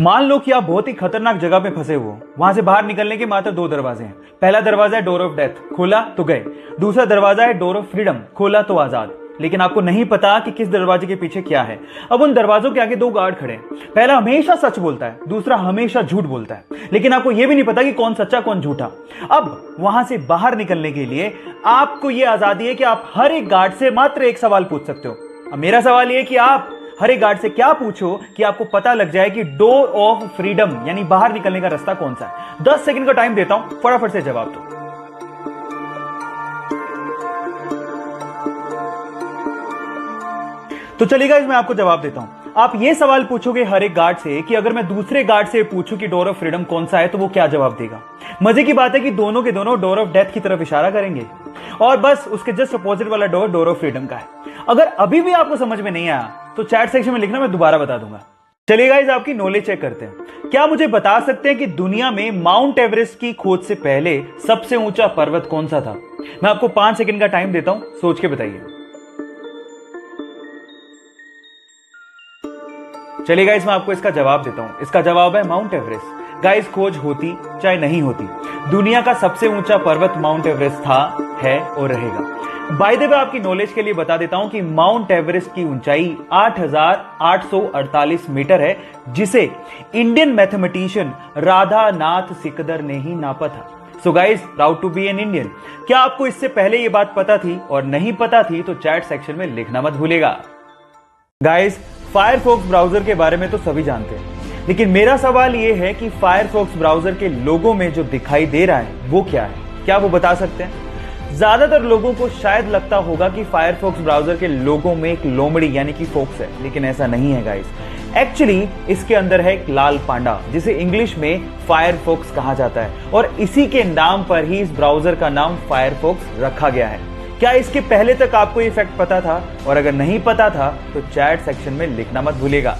मान लो कि आप बहुत ही खतरनाक जगह पे फंसे हो। वहां से बाहर निकलने के मात्र दो दरवाजे हैं। पहला दरवाजा है डोर ऑफ डेथ, खोला तो गए। दूसरा दरवाजा है डोर ऑफ फ्रीडम, खोला तो आजाद। लेकिन आपको नहीं पता कि किस दरवाजे के पीछे क्या है। अब उन दरवाजों के आगे दो गार्ड खड़े हैं। पहला हमेशा सच बोलता है, दूसरा हमेशा झूठ बोलता है। लेकिन आपको यह भी नहीं पता कि कौन सच्चा कौन झूठा। अब वहां से बाहर निकलने के लिए आपको यह आजादी है कि आप हर एक गार्ड से मात्र एक सवाल पूछ सकते हो। अब मेरा सवाल यह है कि आप हर एक गार्ड से क्या पूछो कि आपको पता लग जाए कि डोर ऑफ फ्रीडम यानी बाहर निकलने का रास्ता कौन सा है। 10 सेकंड का टाइम देता हूं, फटाफट से जवाब दो। तो चलिए गाइस, मैं आपको जवाब देता हूं। आप ये सवाल पूछोगे हर एक गार्ड से कि अगर मैं दूसरे गार्ड से पूछूं कि डोर ऑफ फ्रीडम कौन सा है तो वो क्या जवाब देगा। मजे की बात है कि दोनों के दोनों डोर ऑफ डेथ की तरफ इशारा करेंगे और बस उसके जस्ट अपोजिट वाला डोर डोर ऑफ फ्रीडम का है। अगर अभी भी आपको समझ में नहीं आया तो चैट सेक्शन में लिखना, मैं दोबारा बता दूंगा। चलिए गाइस, आपकी नॉलेज चेक करते हैं। क्या मुझे बता सकते हैं कि दुनिया में माउंट एवरेस्ट की खोज से पहले सबसे ऊंचा पर्वत कौन सा था? मैं आपको 5 सेकंड का टाइम देता हूं, सोच के बताइए। चलिए गाइस, मैं आपको इसका जवाब देता हूं। इसका जवाब है माउंट एवरेस्ट। गाइस, खोज होती चाहे नहीं होती, दुनिया का सबसे ऊंचा पर्वत माउंट एवरेस्ट था, है और रहेगा। बाय द वे, आपकी नॉलेज के लिए बता देता हूं कि माउंट एवरेस्ट की ऊंचाई 8,848 मीटर है, जिसे इंडियन मैथमेटिशियन राधानाथ सिकदर ने ही नापा था। So guys, proud to be an Indian. क्या आपको इससे पहले यह बात पता थी? और नहीं पता थी तो चैट सेक्शन में लिखना मत भूलेगा। गाइस, फायरफॉक्स ब्राउजर के बारे में तो सभी जानते हैं, लेकिन मेरा सवाल यह है कि फायरफॉक्स ब्राउजर के लोगो में जो दिखाई दे रहा है वो क्या है? क्या वो बता सकते हैं? ज्यादातर लोगों को शायद लगता होगा कि फायरफॉक्स ब्राउजर के लोगो में एक लोमड़ी यानी कि फॉक्स है, लेकिन ऐसा नहीं है गाइस। एक्चुअली इसके अंदर है एक लाल पांडा, जिसे इंग्लिश में फायरफॉक्स कहा जाता है और इसी के नाम पर ही इस ब्राउजर का नाम फायरफॉक्स रखा गया है। क्या इसके पहले तक आपको ये फैक्ट पता था? और अगर नहीं पता था तो चैट सेक्शन में लिखना मत भूलिएगा।